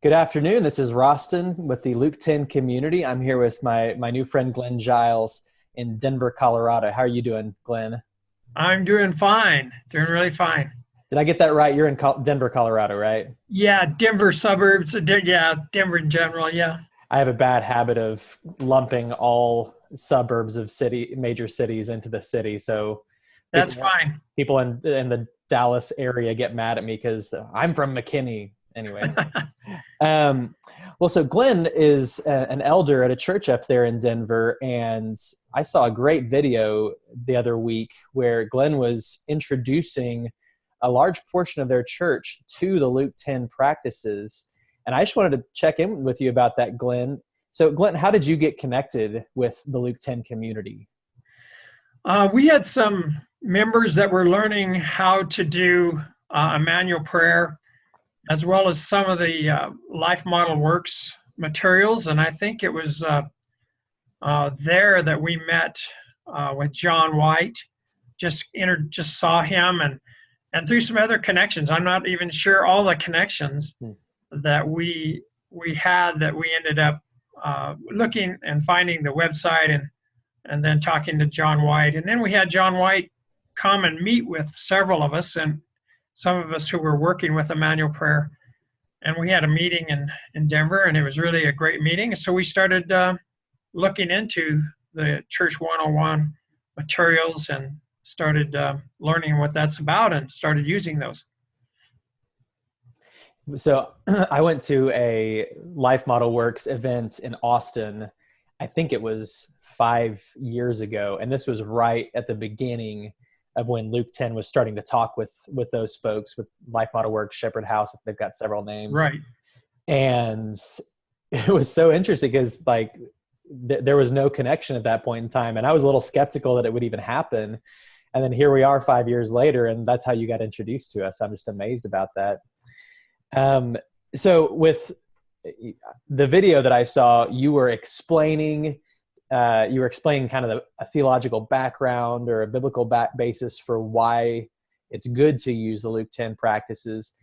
Good afternoon. This is Roston with the LK10 Community. I'm here with my new friend Glenn Giles in Denver, Colorado. How are you doing, Glenn? I'm doing fine. Doing really fine. Did I get that right? You're in Denver, Colorado, right? Yeah, Denver suburbs. Yeah, Denver in general. Yeah, I have a bad habit of lumping all suburbs of major cities into the city. So that's people fine. people in the Dallas area get mad at me because I'm from McKinney. Anyways. Um, well, so Glenn is an elder at a church up there in Denver, and I saw a great video the other week where Glenn was introducing a large portion of their church to the Luke 10 practices. And I just wanted to check in with you about that, Glenn. So, Glenn, how did you get connected with the Luke 10 community? We had some members that were learning how to do a manual prayer, as well as some of the Life Model Works materials. And I think it was there that we met with John White. Just saw him and through some other connections. I'm not even sure all the connections Hmm. that we had that we ended up looking and finding the website and then talking to John White. And then we had John White come and meet with several of us and some of us who were working with Emmanuel Prayer. And we had a meeting in Denver, and it was really a great meeting. So we started looking into the Church 101 materials and started learning what that's about and started using those. So I went to a Life Model Works event in Austin. I think it was 5 years ago, and this was right at the beginning of when Luke 10 was starting to talk with those folks with Life Model Works, Shepherd House. They've got several names, Right. and it was so interesting because there was no connection at that point in time, and I was a little skeptical that it would even happen. And then here we are 5 years later, and that's how you got introduced to us. I'm just amazed about that. Um, so with the video that I saw, you were explaining kind of a theological background or a biblical basis for why it's good to use the Luke 10 practices.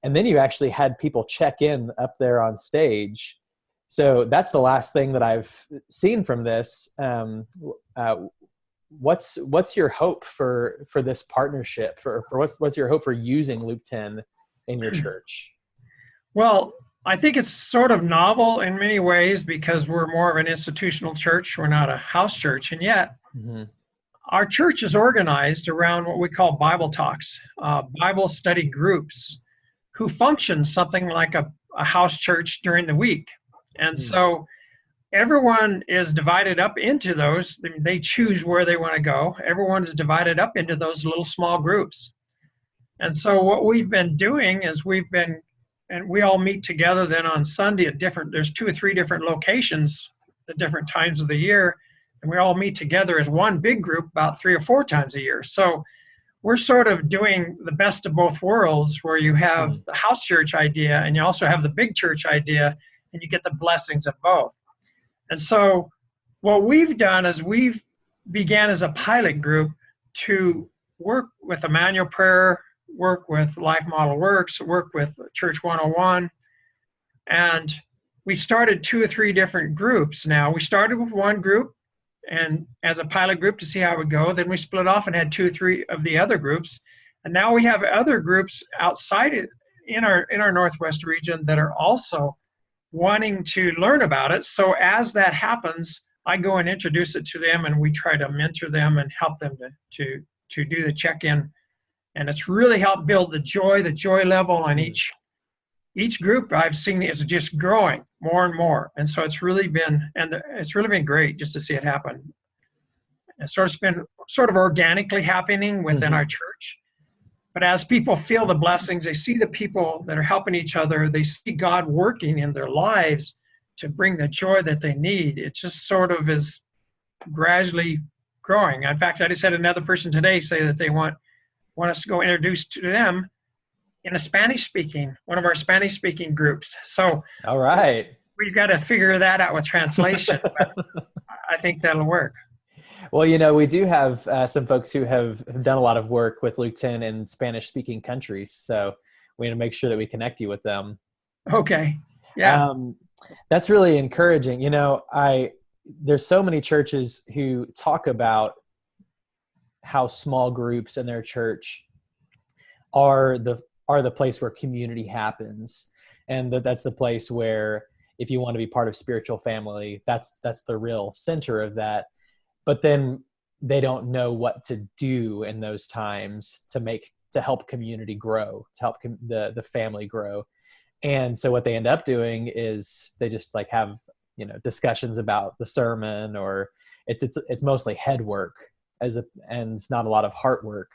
And then you actually had people check in up there on stage. So that's the last thing that I've seen from this. What's your hope for this partnership? For what's your hope for using Luke 10 in your church? Well, I think it's sort of novel in many ways because we're more of an institutional church. We're not a house church. And yet, Mm-hmm. our church is organized around what we call Bible talks, Bible study groups who function something like a house church during the week. And so everyone is divided up into those. They choose where they want to go. Everyone is divided up into those little small groups. And so what we've been doing is and we all meet together then on Sunday there's 2 or 3 different locations at different times of the year. And we all meet together as one big group about 3 or 4 times a year. So we're sort of doing the best of both worlds where you have the house church idea and you also have the big church idea and you get the blessings of both. And so what we've done is we've began as a pilot group to work with Emmanuel Prayer, work with Life Model Works, work with Church 101. And we started 2 or 3 different groups now. We started with one group and as a pilot group to see how it would go. Then we split off and had 2 or 3 of the other groups. And now we have other groups outside in our Northwest region that are also wanting to learn about it. So as that happens, I go and introduce it to them and we try to mentor them and help them to do the check-in. And it's really helped build the joy level on each group I've seen is just growing more and more. And so it's really been great just to see it happen. And so it's been sort of organically happening within our church. But as people feel the blessings, they see the people that are helping each other, they see God working in their lives to bring the joy that they need. It just sort of is gradually growing. In fact, I just had another person today say that they want us to go introduce to them in one of our Spanish speaking groups. So All right. we've got to figure that out with translation, but I think that'll work. Well, we do have some folks who have done a lot of work with Luke 10 in Spanish speaking countries. So we need to make sure that we connect you with them. Okay. Yeah. That's really encouraging. There's so many churches who talk about how small groups in their church are the place where community happens, and that's the place where, if you want to be part of spiritual family, that's the real center of that. But then they don't know what to do in those times to help community grow, to help the family grow. And so what they end up doing is they just like have, discussions about the sermon, or it's mostly head work and it's not a lot of heart work.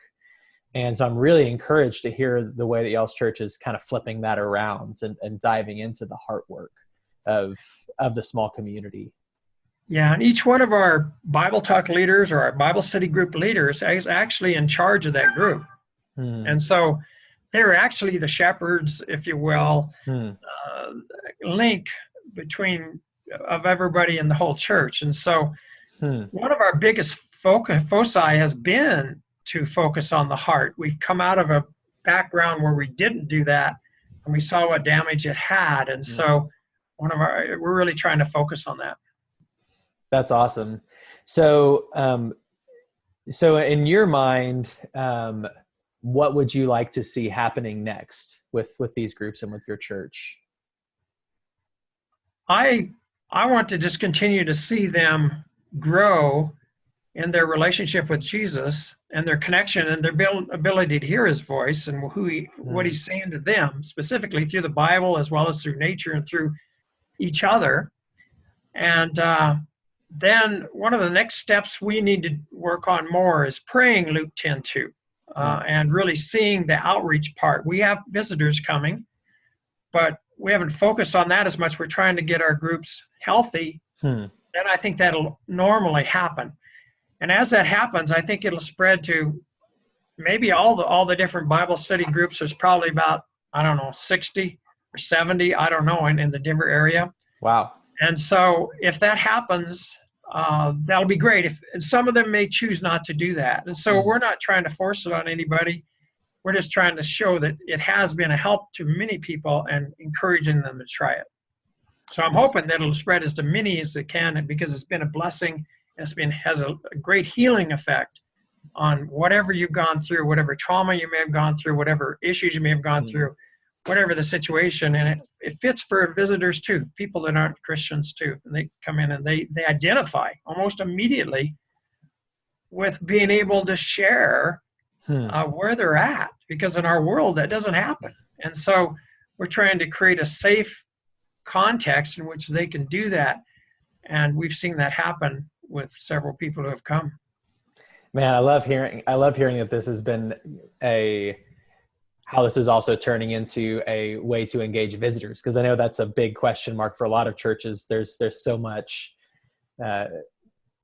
And so I'm really encouraged to hear the way that y'all's church is kind of flipping that around and diving into the heart work of the small community. Yeah, and each one of our Bible talk leaders or our Bible study group leaders is actually in charge of that group. And so they're actually the shepherds, if you will, link between of everybody in the whole church. And so one of our biggest foci has been to focus on the heart. We've come out of a background where we didn't do that, and we saw what damage it had. And so we're really trying to focus on that. That's awesome. So in your mind, what would you like to see happening next with these groups and with your church? I want to just continue to see them grow in their relationship with Jesus and their connection and their ability to hear his voice and what he's saying to them, specifically through the Bible as well as through nature and through each other. And then one of the next steps we need to work on more is praying Luke 10:2 and really seeing the outreach part. We have visitors coming, but we haven't focused on that as much. We're trying to get our groups healthy. Then I think that'll normally happen. And as that happens, I think it'll spread to maybe all the different Bible study groups. There's probably about, 60 or 70, I don't know, in the Denver area. Wow. And so if that happens, that'll be great. And some of them may choose not to do that. And so we're not trying to force it on anybody. We're just trying to show that it has been a help to many people and encouraging them to try it. So I'm hoping that it'll spread as to many as it can, because it's been a blessing. Has a great healing effect on whatever you've gone through, whatever trauma you may have gone through, whatever issues you may have gone through, whatever the situation. And it fits for visitors too, people that aren't Christians too. And they come in and they identify almost immediately with being able to share where they're at, because in our world that doesn't happen. And so we're trying to create a safe context in which they can do that. And we've seen that happen with several people who have come. Man, I love hearing that this has been how this is also turning into a way to engage visitors, because I know that's a big question mark for a lot of churches. There's so much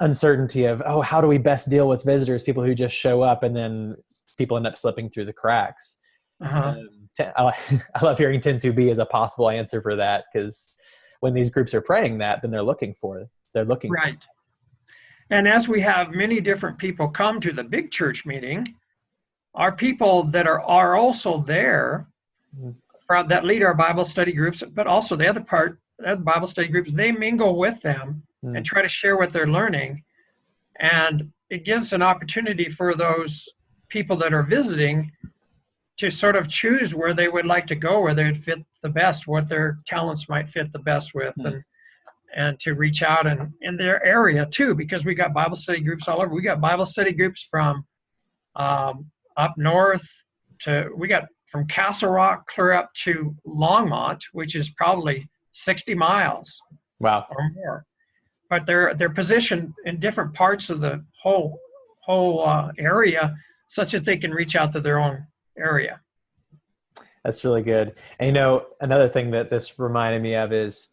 uncertainty of, how do we best deal with visitors, people who just show up and then people end up slipping through the cracks. I love hearing 10:2b as a possible answer for that, because when these groups are praying that, then they're looking right. And as we have many different people come to the big church meeting, our people that are also there that lead our Bible study groups, but also the other Bible study groups, they mingle with them and try to share what they're learning. And it gives an opportunity for those people that are visiting to sort of choose where they would like to go, where they would fit the best, what their talents might fit the best with, and to reach out in their area too, because we got Bible study groups all over. We got Bible study groups from up north we got from Castle Rock clear up to Longmont, which is probably 60 miles. Wow. Or more. But they're positioned in different parts of the whole area, such that they can reach out to their own area. That's really good. And another thing that this reminded me of is,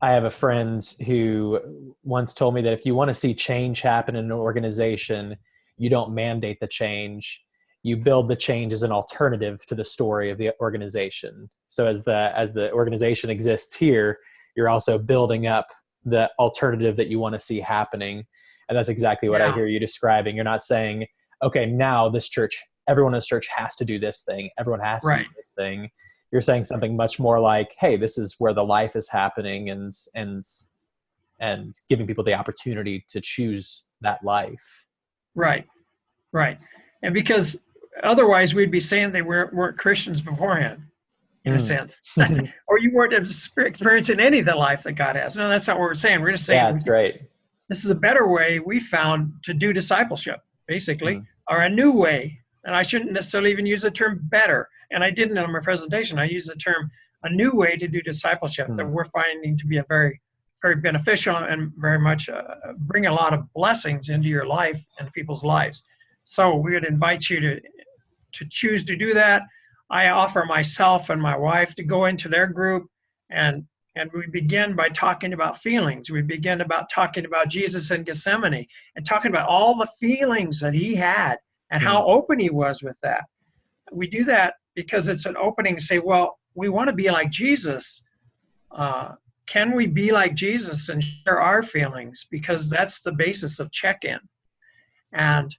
I have a friend who once told me that if you want to see change happen in an organization, you don't mandate the change. You build the change as an alternative to the story of the organization. So as the organization exists here, you're also building up the alternative that you want to see happening. And that's exactly what I hear you describing. You're not saying, okay, now everyone in this church has to do this thing. Everyone has to do this thing. you're saying something much more like, hey, this is where the life is happening, and giving people the opportunity to choose that life. Right. Right. And because otherwise we'd be saying they weren't Christians beforehand, in a sense, or you weren't experiencing any of the life that God has. No, that's not what we're saying. We're just saying, Yeah, that's great. this is a better way we found to do discipleship, basically, or a new way. And I shouldn't necessarily even use the term better. And I didn't in my presentation. I used the term a new way to do discipleship that we're finding to be a very, very beneficial and very much bring a lot of blessings into your life and people's lives. So we would invite you to choose to do that. I offer myself and my wife to go into their group, and we begin by talking about feelings. We begin about talking about Jesus in Gethsemane and talking about all the feelings that he had and how open he was with that. We do that because it's an opening to say, well, we want to be like Jesus. Can we be like Jesus and share our feelings? Because that's the basis of check-in. And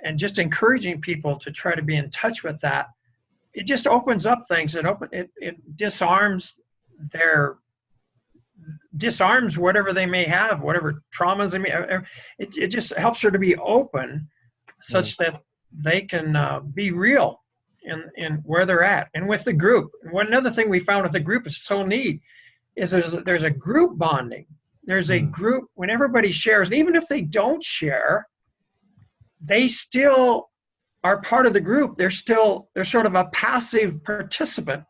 and just encouraging people to try to be in touch with that, it just opens up things. It disarms whatever they may have, whatever traumas they may have. It just helps her to be open such that they can be real in where they're at and with the group. And one other thing we found with the group is so neat is there's a group bonding. There's a group when everybody shares, and even if they don't share, they still are part of the group. They're sort of a passive participant.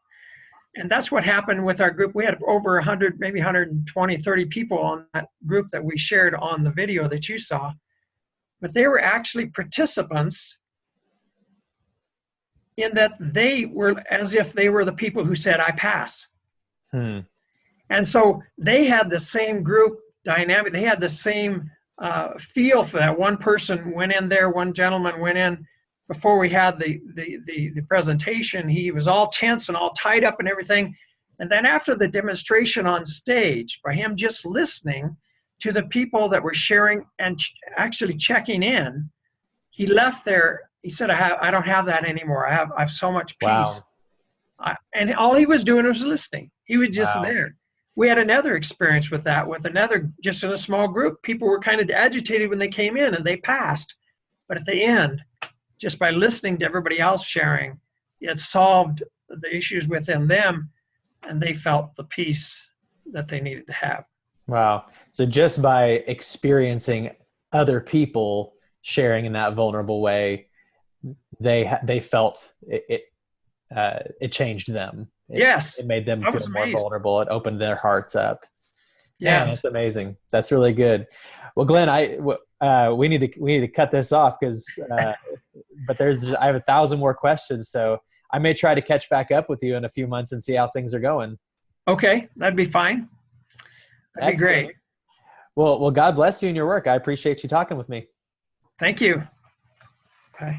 And that's what happened with our group. We had over 100, maybe 120, 30 people on that group that we shared on the video that you saw. But they were actually participants in that they were as if they were the people who said, I pass. And so they had the same group dynamic. They had the same feel for that. One person went in there, one gentleman went in before we had the presentation. He was all tense and all tied up and everything. And then after the demonstration on stage, by him just listening to the people that were sharing and actually checking in, he left there. He said, I don't have that anymore. I have so much peace. And all he was doing was listening. He was just there. We had another experience with that, just in a small group. People were kind of agitated when they came in and they passed. But at the end, just by listening to everybody else sharing, it solved the issues within them, and they felt the peace that they needed to have. Wow. So just by experiencing other people sharing in that vulnerable way, they felt it changed them. It made them feel more vulnerable. It opened their hearts up. Yeah, that's amazing. That's really good. Well, Glenn, we need to cut this off because, but I have 1,000 more questions, so I may try to catch back up with you in a few months and see how things are going. Okay, that'd be fine. That'd be great. Well, God bless you in your work. I appreciate you talking with me. Thank you. Bye.